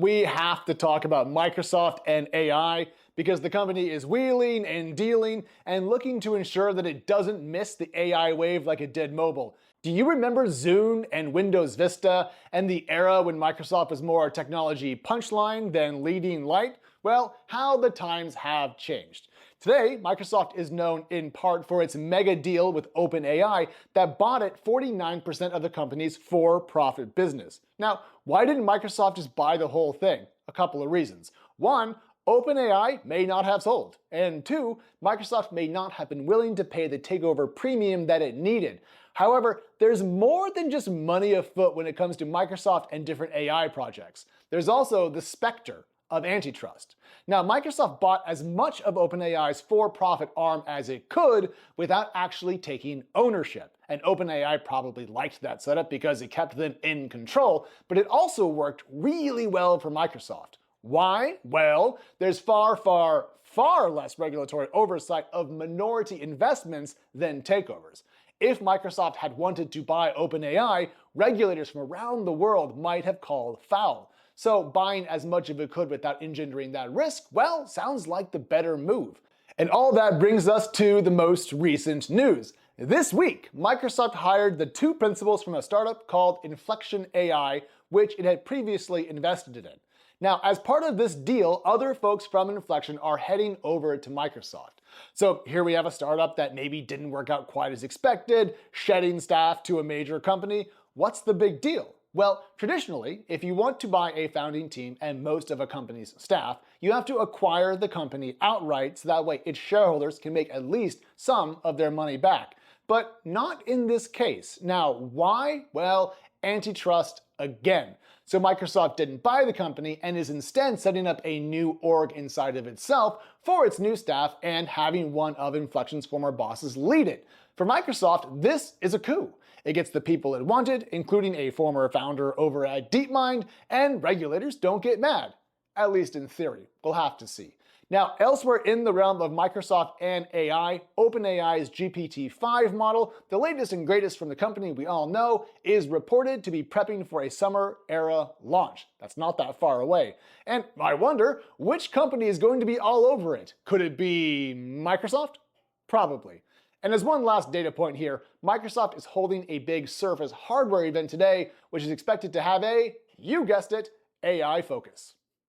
we have to talk about Microsoft and AI because the company is wheeling and dealing and looking to ensure that it doesn't miss the AI wave like it did mobile. Do you remember Zune and Windows Vista and the era when Microsoft was more technology punchline than leading light? Well, how the times have changed. Today, Microsoft is known in part for its mega deal with OpenAI that bought it 49% of the company's for-profit business. Now, why didn't Microsoft just buy the whole thing? A couple of reasons. One, OpenAI may not have sold. And two, Microsoft may not have been willing to pay the takeover premium that it needed. However, there's more than just money afoot when it comes to Microsoft and different AI projects. There's also the specter of antitrust. Now, Microsoft bought as much of OpenAI's for-profit arm as it could without actually taking ownership. And OpenAI probably liked that setup because it kept them in control, but it also worked really well for Microsoft. Why? Well, there's far less regulatory oversight of minority investments than takeovers. If Microsoft had wanted to buy OpenAI, regulators from around the world might have called foul. So buying as much of it could without engendering that risk, well, sounds like the better move. And all that brings us to the most recent news. This week, Microsoft hired the two principals from a startup called Inflection AI, which it had previously invested in. Now, as part of this deal, other folks from Inflection are heading over to Microsoft. So here we have a startup that maybe didn't work out quite as expected, shedding staff to a major company. What's the big deal? Well, traditionally, if you want to buy a founding team and most of a company's staff, you have to acquire the company outright so that way its shareholders can make at least some of their money back. But not in this case. Now, why? Well, antitrust again. So Microsoft didn't buy the company and is instead setting up a new org inside of itself for its new staff and having one of Inflection's former bosses lead it. For Microsoft, this is a coup. It gets the people it wanted, including a former founder over at DeepMind, and regulators don't get mad. At least in theory. We'll have to see. Now, elsewhere in the realm of Microsoft and AI, OpenAI's GPT-5 model, the latest and greatest from the company we all know, is reported to be prepping for a summer-era launch. That's not that far away. And I wonder, which company is going to be all over it? Could it be Microsoft? Probably. And as one last data point here, Microsoft is holding a big Surface hardware event today, which is expected to have a, you guessed it, AI focus.